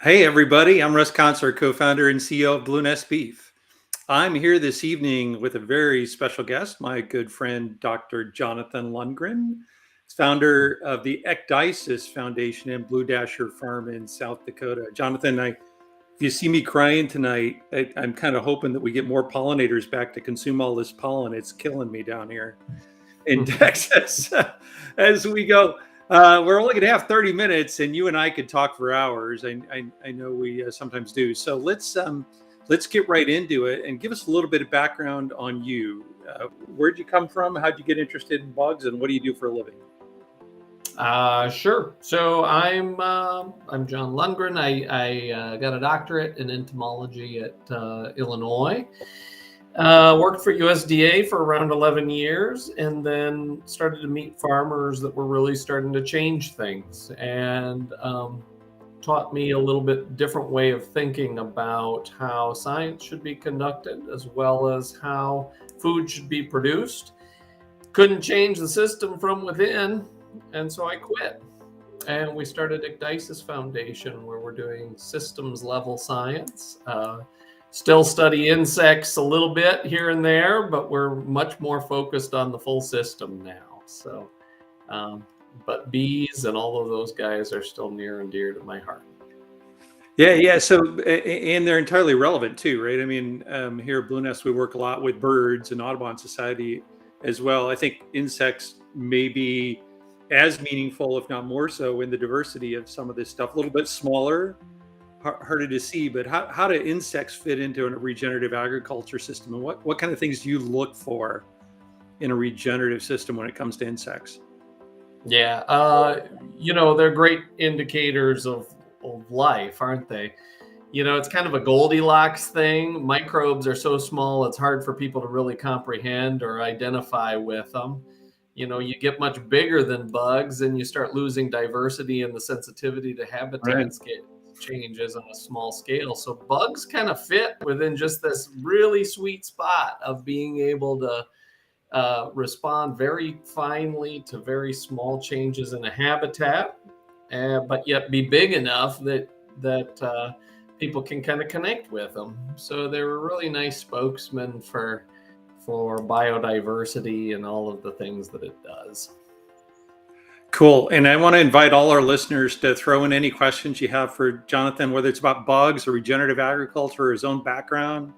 Hey, everybody. I'm Russ, co-founder and CEO of Blue Nest Beef. I'm here this evening with a very special guest, my good friend, Dr. Jonathan Lundgren, founder of the Ecdysis Foundation and Blue Dasher Farm in South Dakota. Jonathan, if you see me crying tonight, I'm kind of hoping that we get more pollinators back to consume all this pollen. It's killing me down here in Texas as we go. We're only going to have 30 minutes, and you and I could talk for hours. I know we sometimes do. So let's get right into it and give us a little bit of background on you. Where'd you come from? How'd you get interested in bugs, and what do you do for a living? Sure. So I'm John Lundgren. I got a doctorate in entomology at Illinois. Worked for USDA for around 11 years, and then started to meet farmers that were really starting to change things, and taught me a little bit different way of thinking about how science should be conducted, as well as how food should be produced. Couldn't change the system from within, and so I quit. And we started Ecdysis Foundation, where we're doing systems level science. Still study insects a little bit here and there, but we're much more focused on the full system now. So, but bees and all of those guys are still near and dear to my heart. Yeah. So, and they're entirely relevant too, right? I mean, here at Blue Nest, we work a lot with birds and Audubon Society as well. I think insects may be as meaningful, if not more so, in the diversity of some of this stuff. A little bit smaller, harder to see, but how do insects fit into a regenerative agriculture system, and what kind of things do you look for in a regenerative system when it comes to insects? Yeah, they're great indicators of life, aren't they? It's kind of a Goldilocks thing. Microbes are so small, it's hard for people to really comprehend or identify with them. You get much bigger than bugs and you start losing diversity and the sensitivity to habitat changes on a small scale. So bugs kind of fit within just this really sweet spot of being able to respond very finely to very small changes in a habitat, but yet be big enough that people can kind of connect with them. So they're a really nice spokesman for biodiversity and all of the things that it does. Cool. And I want to invite all our listeners to throw in any questions you have for Jonathan, whether it's about bugs or regenerative agriculture or his own background.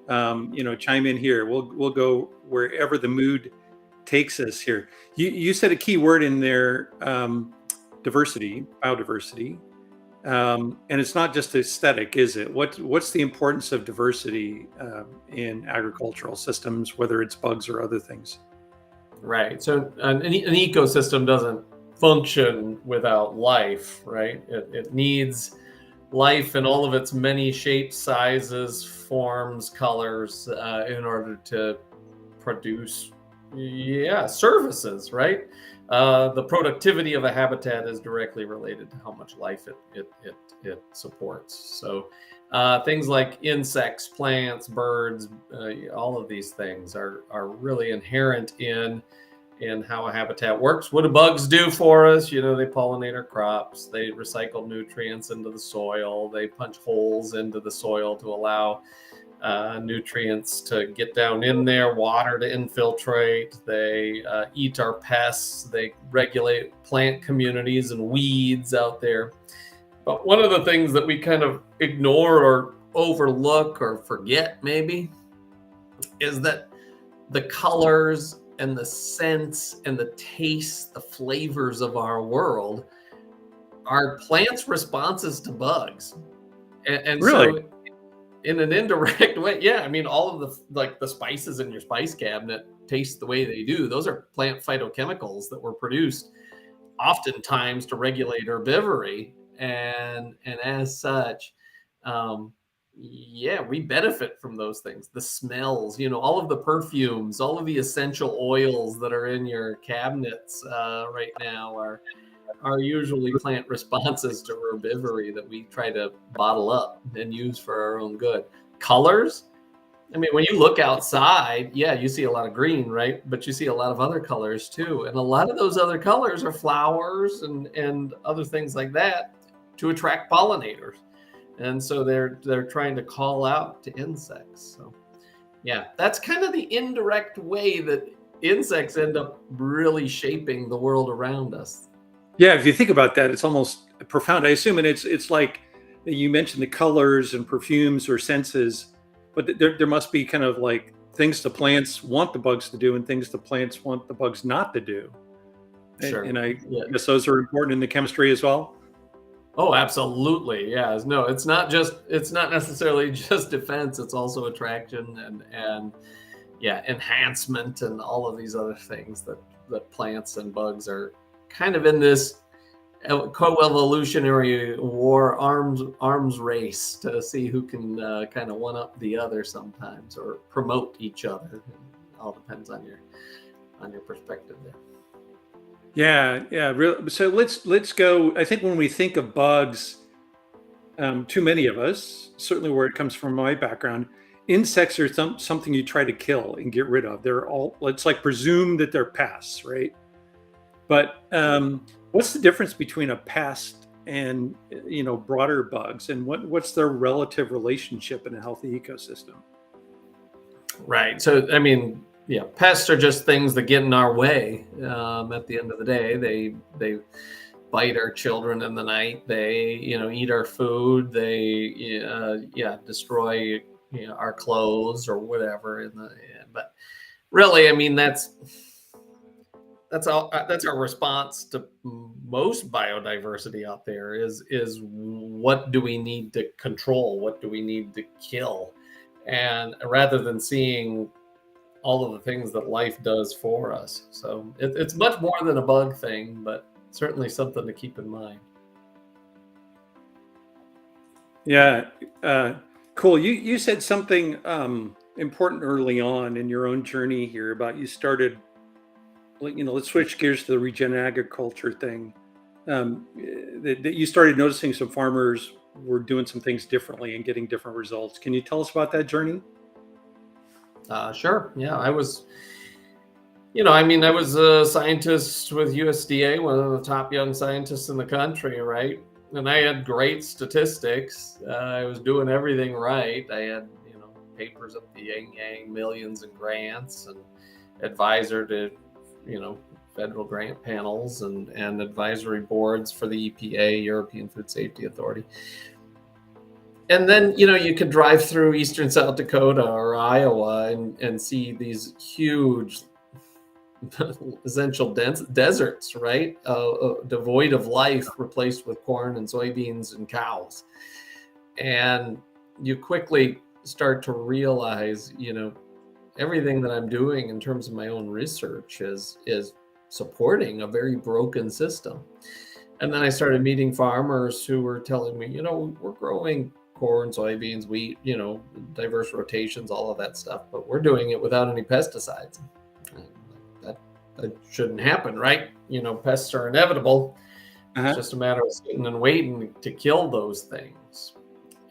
Chime in here. We'll go wherever the mood takes us here. You said a key word in there, diversity, biodiversity. And it's not just aesthetic, is it? What's the importance of diversity in agricultural systems, whether it's bugs or other things? Right. So an ecosystem doesn't function without life, right? It needs life in all of its many shapes, sizes, forms, colors in order to produce, services, right? The productivity of a habitat is directly related to how much life it supports. So things like insects, plants, birds, all of these things are really inherent in how a habitat works. What do bugs do for us? They pollinate our crops, they recycle nutrients into the soil, they punch holes into the soil to allow nutrients to get down in there, water to infiltrate. They eat our pests. They regulate plant communities and weeds out there. But one of the things that we kind of ignore or overlook or forget maybe is that the colors and the scents and the tastes, the flavors of our world are plants' responses to bugs. And Really? So in an indirect way, yeah, I mean, all of the spices in your spice cabinet taste the way they do. Those are plant phytochemicals that were produced oftentimes to regulate herbivory, and as such, we benefit from those things. The smells, all of the perfumes, all of the essential oils that are in your cabinets right now are usually plant responses to herbivory that we try to bottle up and use for our own good. Colors, I mean, when you look outside, you see a lot of green, right? But you see a lot of other colors too. And a lot of those other colors are flowers and other things like that to attract pollinators. and so they're trying to call out to insects. So yeah, that's kind of the indirect way that insects end up really shaping the world around us. Yeah, if you think about that, it's almost profound. I assume, and it's like you mentioned the colors and perfumes or senses, but there must be kind of like things the plants want the bugs to do and things the plants want the bugs not to do. Sure. And I Yeah. guess those are important in the chemistry as well. Oh, absolutely. Yeah. No, it's not necessarily just defense. It's also attraction and yeah, enhancement and all of these other things that plants and bugs are kind of in this co-evolutionary war arms race to see who can kind of one up the other sometimes, or promote each other. It all depends on your perspective there. Yeah, yeah. So let's go. I think when we think of bugs, too many of us, certainly where it comes from my background, insects are something you try to kill and get rid of. They're all, it's like presume that they're pests, right? But what's the difference between a pest and broader bugs, and what's their relative relationship in a healthy ecosystem? Right. So I mean, yeah, pests are just things that get in our way. At the end of the day, they bite our children in the night. They eat our food. They destroy our clothes or whatever. But really, I mean, that's our response to most biodiversity out there is what do we need to control? What do we need to kill? And rather than seeing all of the things that life does for us. So it's much more than a bug thing, but certainly something to keep in mind. Yeah, cool. You said something important early on in your own journey here about you started, let's switch gears to the Regen Agriculture thing. That you started noticing some farmers were doing some things differently and getting different results. Can you tell us about that journey? Sure. Yeah, I was a scientist with USDA, one of the top young scientists in the country, right? And I had great statistics. I was doing everything right. I had, papers up the yang, millions in grants, and advisor to, federal grant panels and advisory boards for the EPA, European Food Safety Authority. And then, you could drive through eastern South Dakota or Iowa and see these huge essential deserts, right? Devoid of life, replaced with corn and soybeans and cows. And you quickly start to realize, everything that I'm doing in terms of my own research is supporting a very broken system. And then I started meeting farmers who were telling me, we're growing corn, soybeans, wheat, diverse rotations, all of that stuff, but we're doing it without any pesticides. That shouldn't happen, right? Pests are inevitable. It's just a matter of sitting and waiting to kill those things.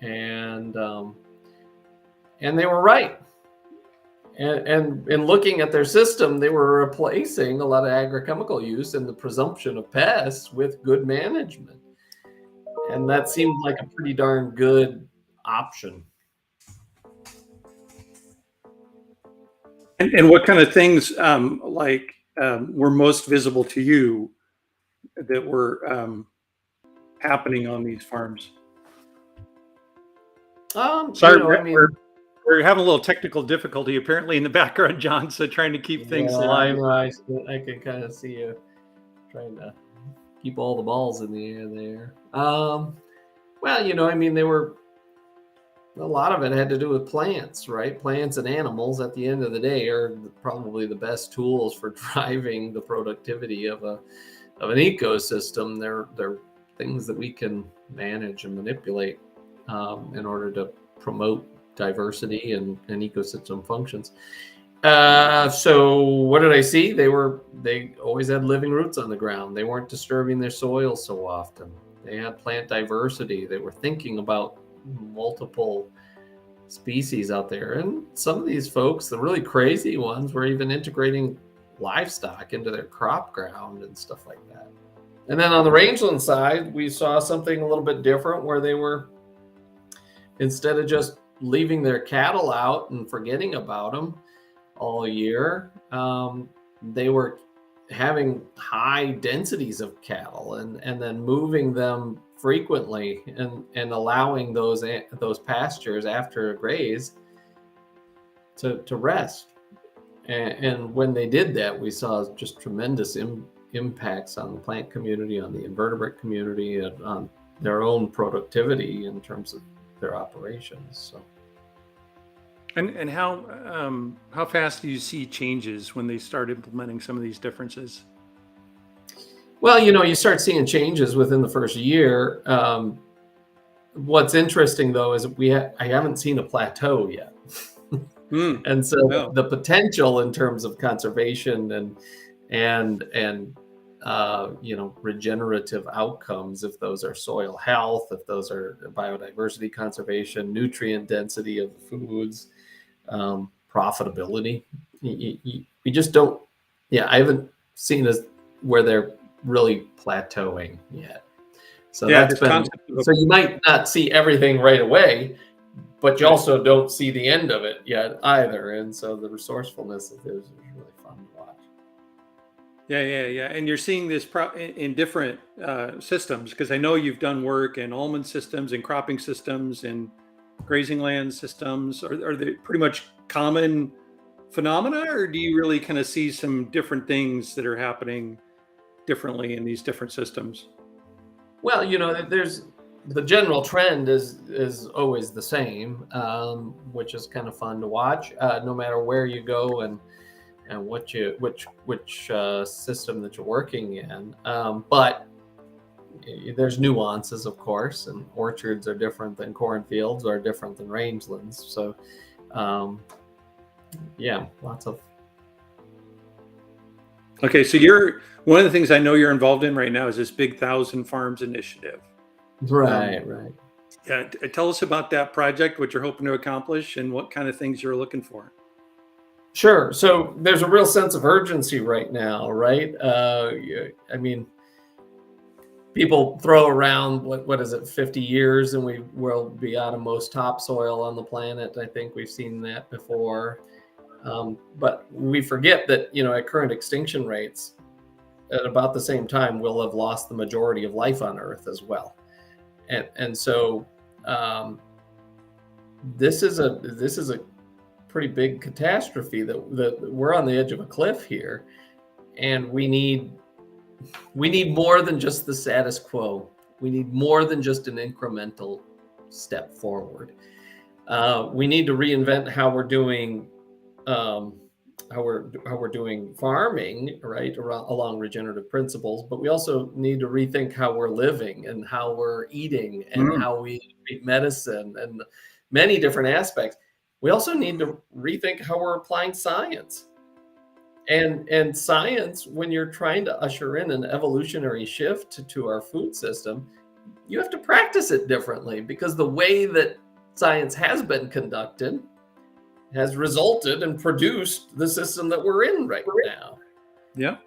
And they were right. And in looking at their system, they were replacing a lot of agrochemical use and the presumption of pests with good management. And that seemed like a pretty darn good option. And what kind of things were most visible to you that were happening on these farms? Sorry, we're having a little technical difficulty apparently in the background, John. So trying to keep things alive. I can kind of see you trying to keep all the balls in the air there. They were, a lot of it had to do with plants, right? Plants and animals at the end of the day are probably the best tools for driving the productivity of an ecosystem. They're things that we can manage and manipulate in order to promote diversity and ecosystem functions. So what did I see? They always had living roots on the ground. They weren't disturbing their soil so often. They had plant diversity. They were thinking about multiple species out there. And some of these folks, the really crazy ones, were even integrating livestock into their crop ground and stuff like that. And then on the rangeland side, we saw something a little bit different where they were instead of just leaving their cattle out and forgetting about them all year, they were having high densities of cattle and then moving them frequently and allowing those pastures after graze to rest. And when they did that, we saw just tremendous impacts on the plant community, on the invertebrate community, and on their own productivity in terms of their operations. So. And how fast do you see changes when they start implementing some of these differences? Well, you start seeing changes within the first year. What's interesting though is I haven't seen a plateau yet. And so the potential in terms of conservation and regenerative outcomes, if those are soil health, if those are biodiversity conservation, nutrient density of the foods, profitability, we just don't. I haven't seen where they're really plateauing yet. So so you might not see everything right away, but you also don't see the end of it yet either. And so the resourcefulness of this is really fun to watch. Yeah. And you're seeing this in different systems, because I know you've done work in almond systems and cropping systems and grazing land systems. Are they pretty much common phenomena, or do you really kind of see some different things that are happening differently in these different systems? Well, there's the general trend is always the same, which is kind of fun to watch, no matter where you go and which system that you're working in. But there's nuances, of course, and orchards are different than cornfields, are different than rangelands. So, lots of. Okay, so one of the things I know you're involved in right now is this Big 1,000 Farms initiative. Right. Yeah, tell us about that project, what you're hoping to accomplish, and what kind of things you're looking for. Sure. So there's a real sense of urgency right now, right? I mean, people throw around what is it, 50 years, and we will be out of most topsoil on the planet. I think we've seen that before. But we forget that, at current extinction rates, at about the same time, we'll have lost the majority of life on Earth as well. And so this is a pretty big catastrophe that we're on the edge of a cliff here, and we need more than just the status quo. We need more than just an incremental step forward. We need to reinvent how we're doing farming, right, along regenerative principles, but we also need to rethink how we're living and how we're eating and how we eat medicine and many different aspects. We also need to rethink how we're applying science. And science, when you're trying to usher in an evolutionary shift to our food system, you have to practice it differently, because the way that science has been conducted has resulted and produced the system that we're in right now. Yeah.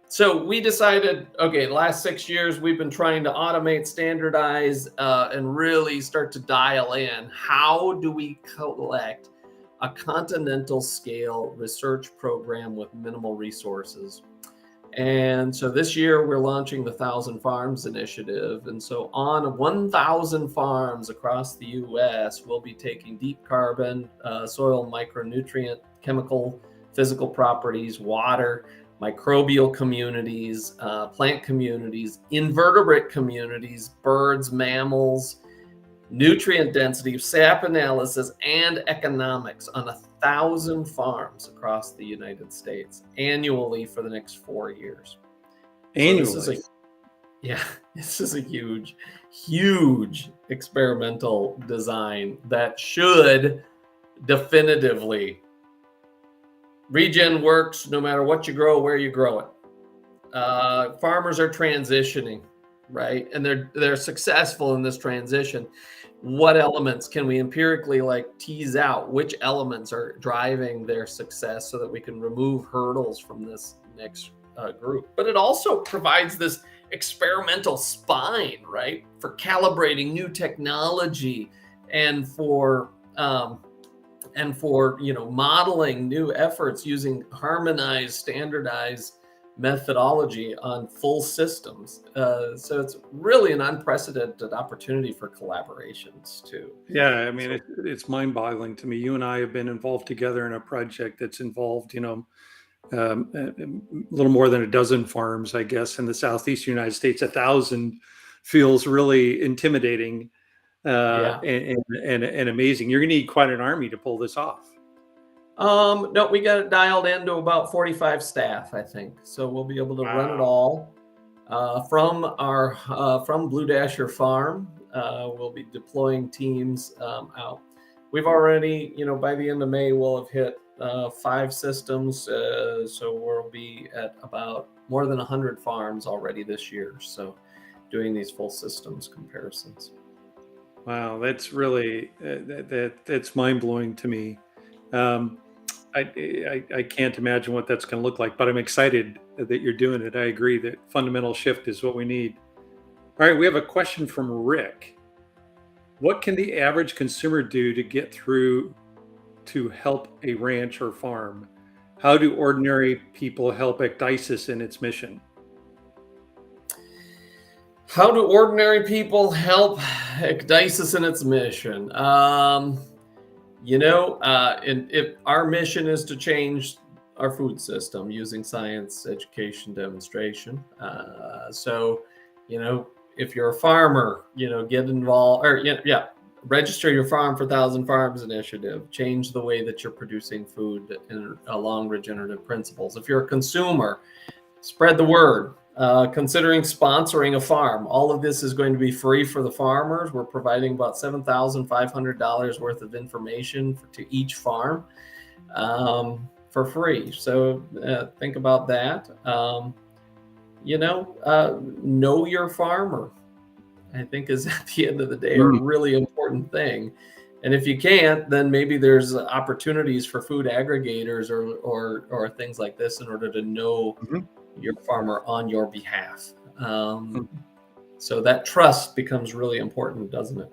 So we decided, okay, the last 6 years, we've been trying to automate, standardize, and really start to dial in. How do we collect a continental scale research program with minimal resources? And so this year we're launching the 1,000 Farms initiative. And so on 1,000 farms across the US, we'll be taking deep carbon, soil micronutrient, chemical, physical properties, water, microbial communities, plant communities, invertebrate communities, birds, mammals, nutrient density, sap analysis, and economics on 1,000 farms across the United States annually for the next 4 years. Annually? This is a huge, huge experimental design that should definitively. Regen works no matter what you grow, where you grow it. Farmers are transitioning, right? And they're successful in this transition. What elements can we empirically tease out? Which elements are driving their success so that we can remove hurdles from this next group? But it also provides this experimental spine, right, for calibrating new technology and for modeling new efforts using harmonized, standardized methodology on full systems. So it's really an unprecedented opportunity for collaborations too. Yeah, I mean, So, it's mind-boggling to me. You and I have been involved together in a project that's involved, a little more than a dozen farms, I guess, in the southeastern United States. 1,000 feels really intimidating yeah. and amazing. You're going to need quite an army to pull this off. No, we got it dialed into about 45 staff, I think. So we'll be able to run it all from Blue Dasher Farm. We'll be deploying teams out. We've already, by the end of May, we'll have hit 5 systems. So we'll be at about more than 100 farms already this year. So doing these full systems comparisons. Wow, that's really that's mind-blowing to me. I can't imagine what that's going to look like, but I'm excited that you're doing it. I agree that fundamental shift is what we need. All right, we have a question from Rick. What can the average consumer do to get through to help a ranch or farm? How do ordinary people help Ecdysis in its mission? How do ordinary people help Ecdysis in its mission? If our mission is to change our food system using science, education, demonstration. If you're a farmer, get involved, or register your farm for 1,000 Farms initiative. Change the way that you're producing food along regenerative principles. If you're a consumer, spread the word. Considering sponsoring a farm. All of this is going to be free for the farmers. We're providing about $7,500 worth of information to each farm for free. So think about that. Know your farmer, I think, is at the end of the day a really important thing. And if you can't, then maybe there's opportunities for food aggregators or things like this in order to know your farmer on your behalf. So that trust becomes really important, doesn't it?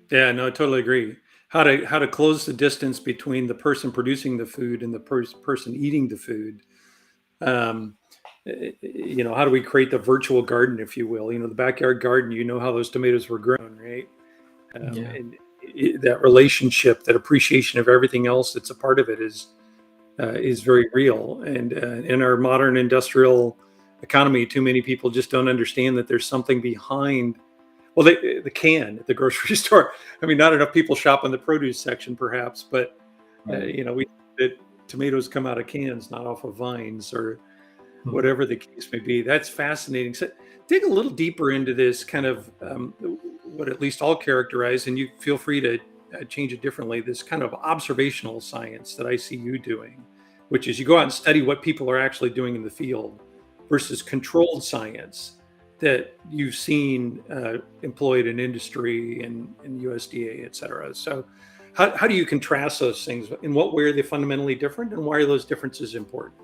Yeah, no, I totally agree. How to close the distance between the person producing the food and the person eating the food. How do we create the virtual garden, if you will? The backyard garden. How those tomatoes were grown, right? And that relationship, that appreciation of everything else that's a part of it is very real. And in our modern industrial economy, too many people just don't understand that there's something behind. Well, the can at the grocery store. I mean, not enough people shop in the produce section, perhaps, but that tomatoes come out of cans, not off of vines, or whatever the case may be. That's fascinating. So, dig a little deeper into this kind of what at least I'll characterize, and you feel free to change it differently. This kind of observational science that I see you doing, which is you go out and study what people are actually doing in the field, versus controlled science that you've seen employed in industry and USDA, et cetera. So how do you contrast those things? In what way are they fundamentally different, and why are those differences important?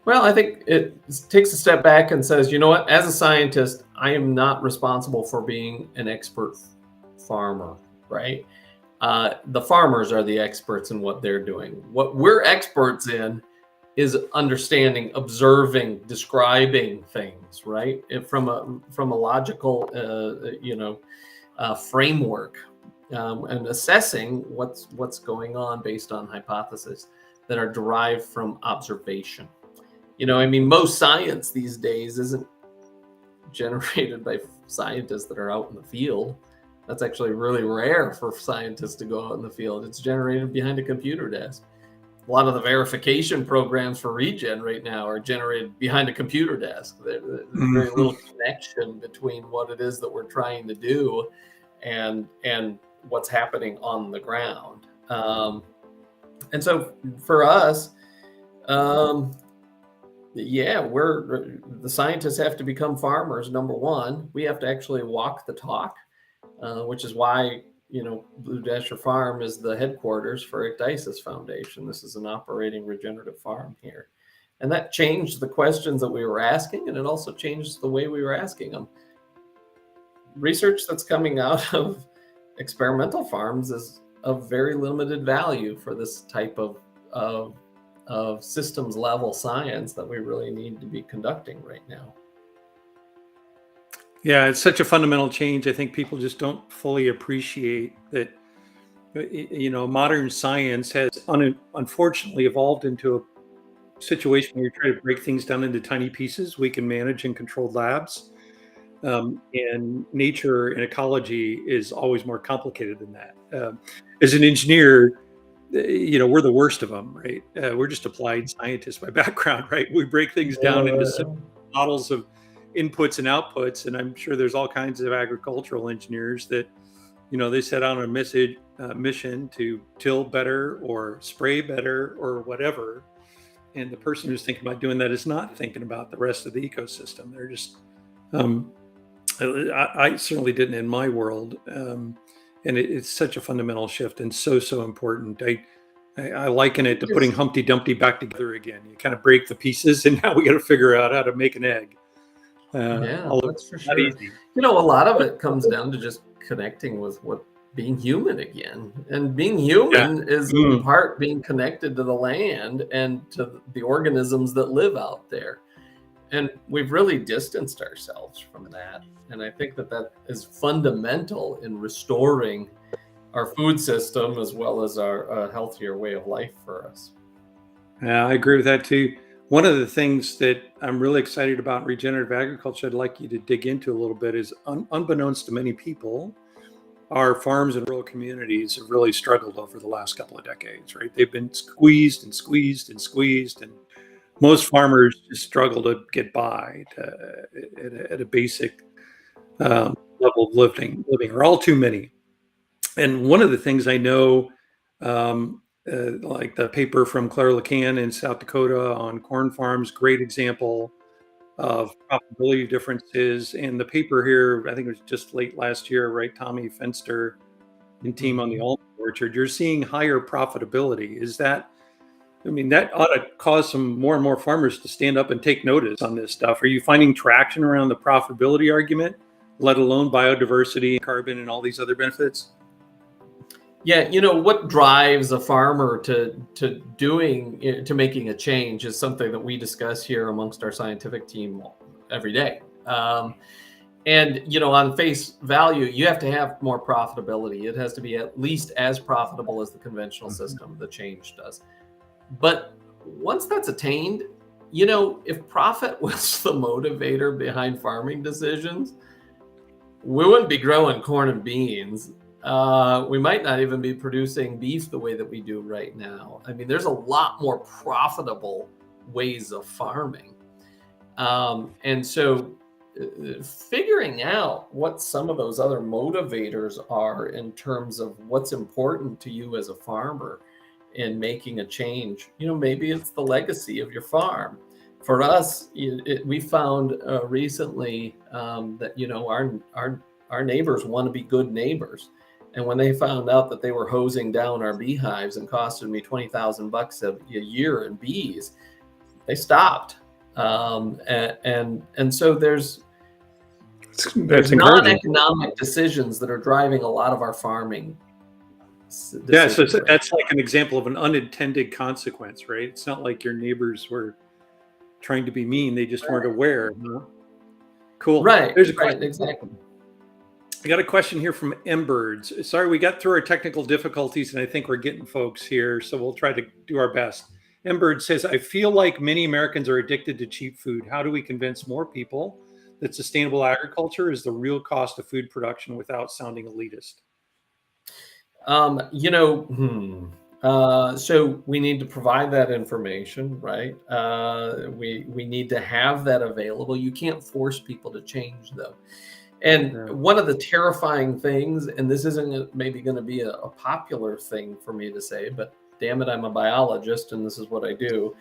Well, I think it takes a step back and says, you know what, as a scientist, I am not responsible for being an expert farmer, right? The farmers are the experts in what they're doing. What we're experts in is understanding, observing, describing things, right? From a logical, framework, and assessing what's going on based on hypotheses that are derived from observation. Most science these days isn't generated by scientists that are out in the field. That's actually really rare for scientists to go out in the field. It's generated behind a computer desk. A lot of the verification programs for Regen right now are generated behind a computer desk. There's very little connection between what it is that we're trying to do and what's happening on the ground. And so for us, the scientists have to become farmers. Number one, we have to actually walk the talk, which is why Blue Dasher Farm is the headquarters for Ecdysis Foundation. This is an operating regenerative farm here, and that changed the questions that we were asking, and it also changed the way we were asking them. Research that's coming out of experimental farms is of very limited value for this type of systems level science that we really need to be conducting right now. Yeah, it's such a fundamental change. I think people just don't fully appreciate that. Modern science has unfortunately evolved into a situation where you try to break things down into tiny pieces we can manage in controlled labs. And nature and ecology is always more complicated than that. As an engineer, we're the worst of them, right? We're just applied scientists by background, right? We break things down into simple models of inputs and outputs, and I'm sure there's all kinds of agricultural engineers that, they set out on a mission to till better or spray better or whatever. And the person who's thinking about doing that is not thinking about the rest of the ecosystem. They're just, I certainly didn't in my world. And it's such a fundamental shift and so important. I liken it to putting Humpty Dumpty back together again. You kind of break the pieces, and now we got to figure out how to make an egg. That's for sure. Easy. A lot of it comes down to just connecting with what being human again. And being human is in part being connected to the land and to the organisms that live out there. And we've really distanced ourselves from that. And I think that is fundamental in restoring our food system as well as our healthier way of life for us. Yeah, I agree with that too. One of the things that I'm really excited about in regenerative agriculture, I'd like you to dig into a little bit, is unbeknownst to many people, our farms and rural communities have really struggled over the last couple of decades, right? They've been squeezed and squeezed and squeezed, and most farmers just struggle to get by at a basic level of living, or all too many. And one of the things I know, like the paper from Claire LeCan in South Dakota on corn farms, great example of profitability differences. And the paper here, I think it was just late last year, right? Tommy Fenster and team on the almond orchard, you're seeing higher profitability. That ought to cause some more and more farmers to stand up and take notice on this stuff. Are you finding traction around the profitability argument, let alone biodiversity, carbon, and all these other benefits? Yeah, what drives a farmer to making a change is something that we discuss here amongst our scientific team every day. And on face value, you have to have more profitability. It has to be at least as profitable as the conventional system. The change does. But once that's attained, if profit was the motivator behind farming decisions, we wouldn't be growing corn and beans. We might not even be producing beef the way that we do right now. There's a lot more profitable ways of farming. And so figuring out what some of those other motivators are in terms of what's important to you as a farmer in making a change, maybe it's the legacy of your farm. For us, we found recently that, our neighbors want to be good neighbors. And when they found out that they were hosing down our beehives and costing me $20,000 a year in bees, they stopped. And so there's non-economic decisions that are driving a lot of our farming decisions. Yeah, so that's like an example of an unintended consequence, right? It's not like your neighbors were trying to be mean; they just weren't aware. Cool. Right. There's a question. Right, exactly. I got a question here from Embers. Sorry, we got through our technical difficulties, and I think we're getting folks here, so we'll try to do our best. Embers says, I feel like many Americans are addicted to cheap food. How do we convince more people that sustainable agriculture is the real cost of food production without sounding elitist? So we need to provide that information, right? We need to have that available. You can't force people to change, though. And one of the terrifying things, and this isn't maybe going to be a popular thing for me to say, but damn it, I'm a biologist and this is what I do.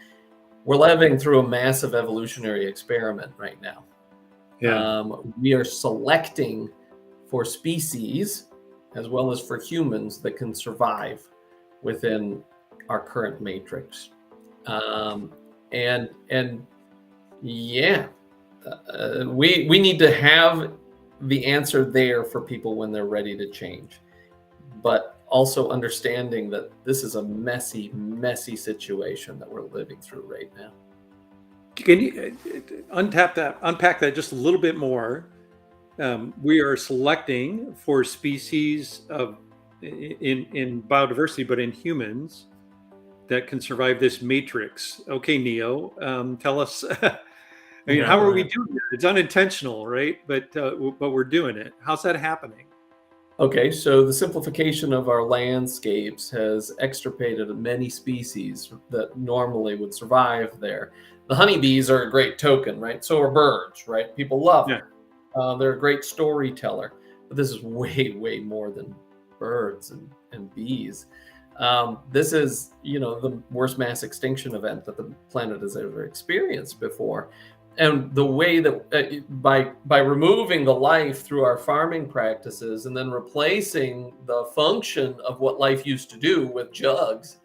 We're living through a massive evolutionary experiment right now. Yeah. We are selecting for species as well as for humans that can survive within our current matrix. We need to have the answer there for people when they're ready to change. but also understanding that this is a messy, messy situation that we're living through right now. Can you unpack that just a little bit more? We are selecting for species of in biodiversity, but in humans that can survive this matrix. Okay, Neo, tell us. I mean, Yeah, how go are we ahead. doing it? It's unintentional, right? But we're doing it. How's that happening? Okay, so the simplification of our landscapes has extirpated many species that normally would survive there. The honeybees are a great token, right? So are birds, right? People love Yeah. them. They're a great storyteller, but this is way, way more than birds and bees. This is, the worst mass extinction event that the planet has ever experienced before. And the way that by removing the life through our farming practices and then replacing the function of what life used to do with jugs,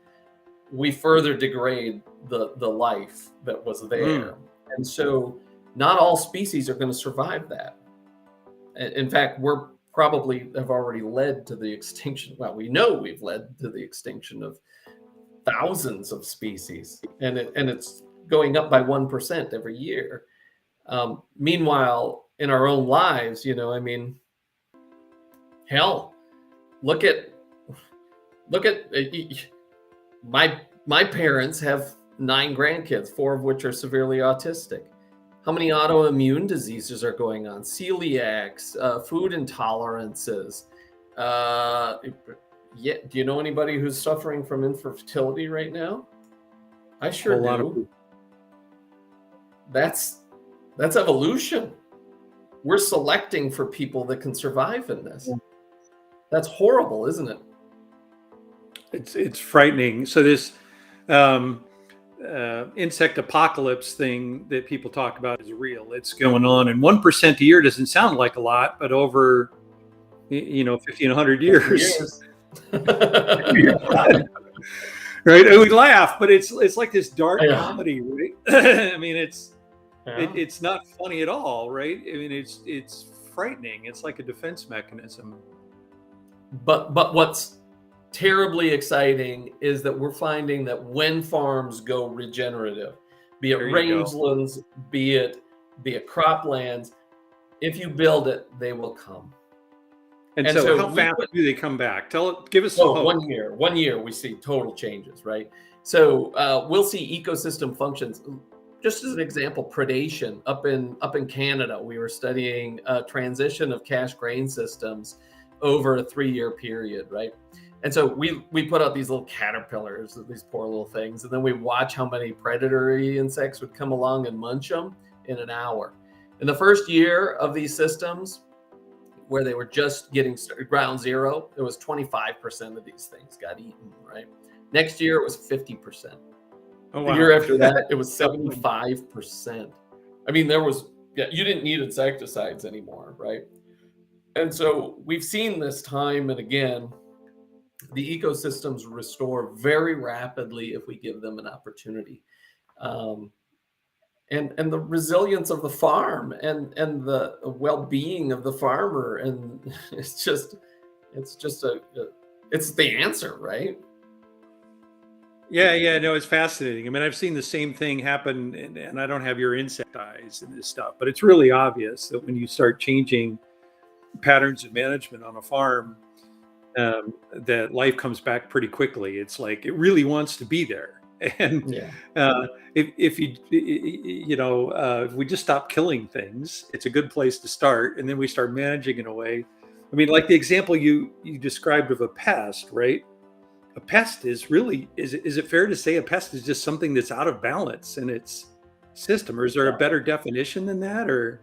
we further degrade the life that was there. And so not all species are going to survive that. In fact, we're probably have already led to the extinction. Well, we know we've led to the extinction of thousands of species, and it's going up by 1% every year. Meanwhile, in our own lives, hell, look at my parents have 9 grandkids, 4 of which are severely autistic. How many autoimmune diseases are going on? Celiacs, food intolerances. Yeah, do you know anybody who's suffering from infertility right now? I sure A lot of do. That's evolution. We're selecting for people that can survive in this. That's horrible, isn't it? It's frightening. So this insect apocalypse thing that people talk about is real. It's going on, and 1% a year doesn't sound like a lot, but over 1,500 years. Right? And we laugh, but it's like this dark comedy, right? I mean, it's not funny at all, right? I mean, it's frightening. It's like a defense mechanism. But what's terribly exciting is that we're finding that when farms go regenerative, be it rangelands, be it croplands, if you build it, they will come. And so how fast do they come back? Give us some hope. 1 year we see total changes, right? So we'll see ecosystem functions. Just as an example, predation up in Canada, we were studying transition of cash grain systems over a 3-year period, right? And so we put out these little caterpillars, these poor little things, and then we watch how many predatory insects would come along and munch them in an hour. In the first year of these systems, where they were just getting started, ground zero, it was 25% of these things got eaten, right? Next year, it was 50%. Oh, wow. The year after that, it was 75%. I mean, you didn't need insecticides anymore, right? And so we've seen this time and again, the ecosystems restore very rapidly if we give them an opportunity. And the resilience of the farm and the well-being of the farmer, and it's the answer, right? Yeah, no, it's fascinating. I mean, I've seen the same thing happen, and I don't have your insect eyes and this stuff, but it's really obvious that when you start changing patterns of management on a farm, that life comes back pretty quickly. It's like it really wants to be there. And if we just stop killing things, it's a good place to start. And then we start managing in a way. I mean, like the example you described of a pest, right? A pest is really, is it fair to say a pest is just something that's out of balance in its system? Or is there a better definition than that? Or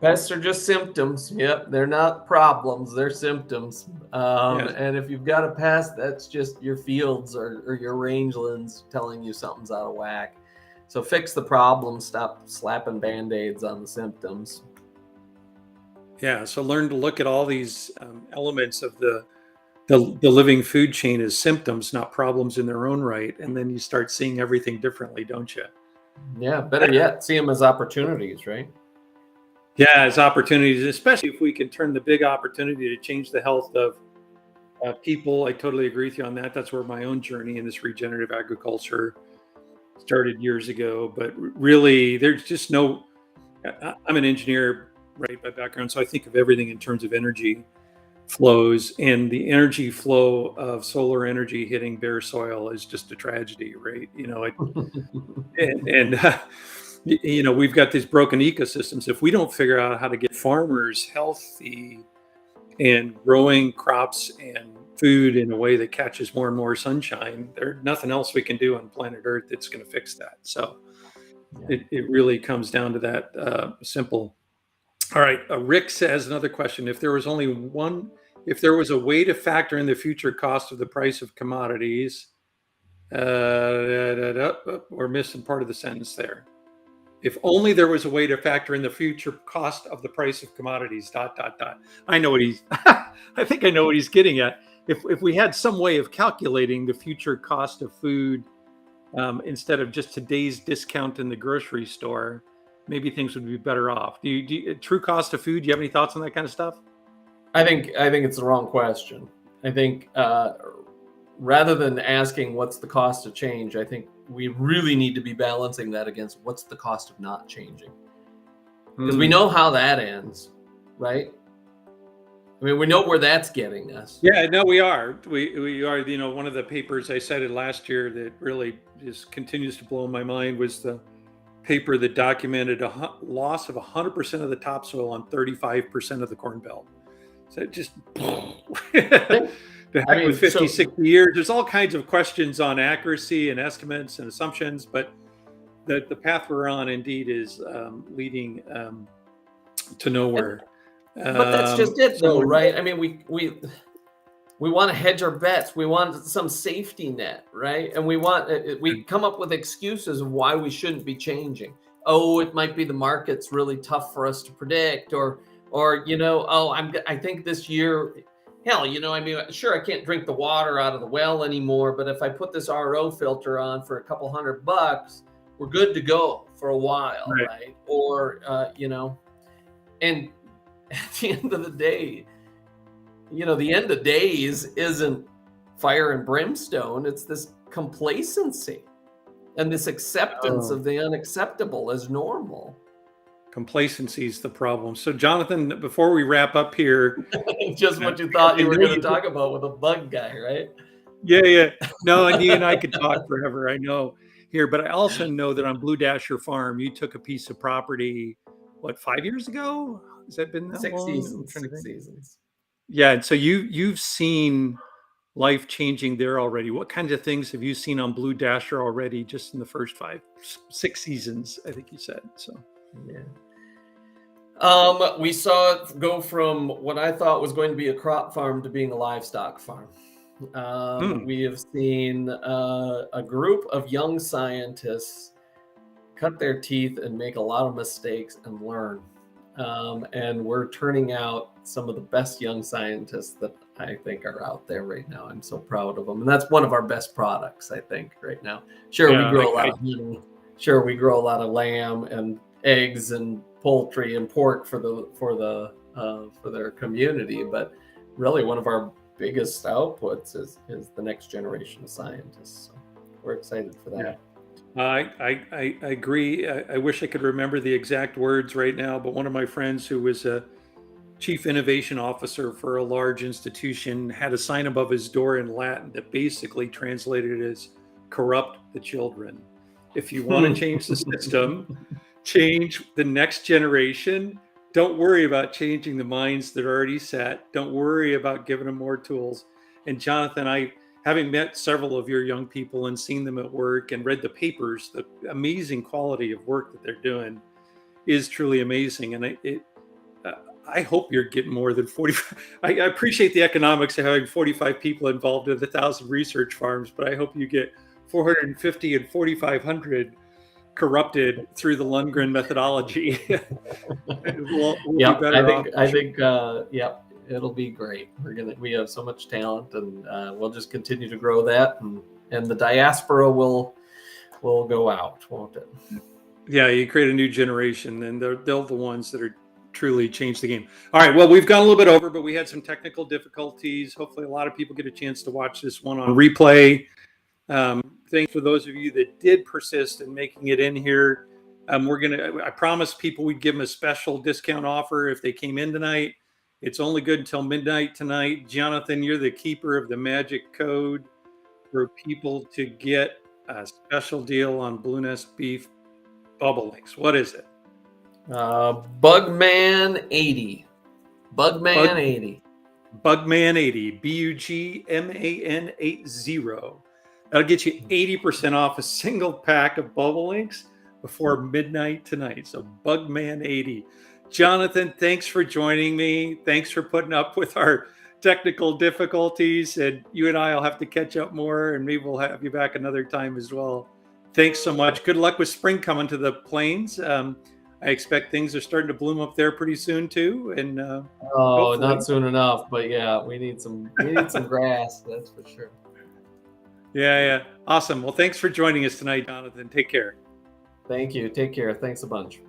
pests are just symptoms. Yep, they're not problems; they're symptoms. And if you've got a pest, that's just your fields or your rangelands telling you something's out of whack. So fix the problem. Stop slapping band-aids on the symptoms. Yeah. So learn to look at all these elements of the living food chain as symptoms, not problems in their own right, and then you start seeing everything differently, don't you? Yeah. Better yet, see them as opportunities, right? Yeah, as opportunities, especially if we can turn the big opportunity to change the health of people. I totally agree with you on that. That's where my own journey in this regenerative agriculture started years ago. But really, there's just no. I'm an engineer, right, by background, so I think of everything in terms of energy flows, and the energy flow of solar energy hitting bare soil is just a tragedy, right? We've got these broken ecosystems. If we don't figure out how to get farmers healthy and growing crops and food in a way that catches more and more sunshine, there's nothing else we can do on planet Earth that's going to fix that. So Yeah. it really comes down to that simple. All right. Rick says another question. If there was a way to factor in the future cost of the price of commodities, we're missing part of the sentence there. If only there was a way to factor in the future cost of the price of commodities, ... I know what I think I know what he's getting at. If we had some way of calculating the future cost of food, instead of just today's discount in the grocery store, maybe things would be better off. Do you true cost of food? Do you have any thoughts on that kind of stuff? I think it's the wrong question. I think rather than asking what's the cost of change, I think we really need to be balancing that against what's the cost of not changing. Because we know how that ends, right? I mean, we know where that's getting us. Yeah, no, we are. We are. One of the papers I cited last year that really just continues to blow my mind was the paper that documented a loss of 100% of the topsoil on 35% of the Corn Belt. So it just the heck with 50, 60 years. There's all kinds of questions on accuracy and estimates and assumptions, but the path we're on indeed is leading to nowhere. But that's just it, though, right? I mean, we want to hedge our bets. We want some safety net, right? And we come up with excuses of why we shouldn't be changing. Oh, it might be the market's really tough for us to predict, or I think this year, hell, I mean, sure, I can't drink the water out of the well anymore, but if I put this RO filter on for a couple $100, we're good to go for a while, right? Or and at the end of the day, the end of days isn't fire and brimstone. It's this complacency and this acceptance of the unacceptable as normal. Complacency is the problem. So, Jonathan, before we wrap up here, just what you thought you were going to talk about with a bug guy, right? Yeah. No, and you and I could talk forever. I know here, but I also know that on Blue Dasher Farm, you took a piece of property, 5 years ago? Has that been that 6 long? seasons? 6 seasons. Yeah, and so you've seen life changing there already. What kinds of things have you seen on Blue Dasher already, just in the first 6 seasons? I think you said so. Yeah. We saw it go from what I thought was going to be a crop farm to being a livestock farm. We have seen a group of young scientists cut their teeth and make a lot of mistakes and learn. And we're turning out some of the best young scientists that I think are out there right now. I'm so proud of them. And that's one of our best products, I think, right now. Sure, we grow a lot of honey. Sure, we grow a lot of lamb and eggs and poultry and pork for their community. But really, one of our biggest outputs is the next generation of scientists. So we're excited for that. I agree. I wish I could remember the exact words right now, but one of my friends who was a chief innovation officer for a large institution had a sign above his door in Latin that basically translated as "corrupt the children." If you want to change the system, change the next generation. Don't worry about changing the minds that are already set. Don't worry about giving them more tools. And Jonathan, having met several of your young people and seen them at work and read the papers, the amazing quality of work that they're doing is truly amazing. And I hope you're getting more than 45. I appreciate the economics of having 45 people involved in 1,000 research farms, but I hope you get 450 and 4,500 corrupted through the Lundgren methodology. I think it'll be great. We have so much talent, and we'll just continue to grow that, and the diaspora will go out, won't it? Yeah, you create a new generation, and they're the ones that are truly change the game. All right, well, we've gone a little bit over, but we had some technical difficulties. Hopefully a lot of people get a chance to watch this one on replay. Thanks for those of you that did persist in making it in here. I promised people we'd give them a special discount offer if they came in tonight. It's only good until midnight tonight. Jonathan, you're the keeper of the magic code for people to get a special deal on Blue Nest Beef Bubble Links. What is it? Bugman 80. Bugman 80. Bugman 80. BUGMAN 80. That'll get you 80% off a single pack of Bubble Links before midnight tonight. So Bugman 80. Jonathan, thanks for joining me. Thanks for putting up with our technical difficulties. And you and I will have to catch up more, and maybe we'll have you back another time as well. Thanks so much. Good luck with spring coming to the plains. I expect things are starting to bloom up there pretty soon too. And not soon enough, but yeah, we need some grass, that's for sure. Yeah. Awesome. Well, thanks for joining us tonight, Jonathan. Take care. Thank you. Take care. Thanks a bunch.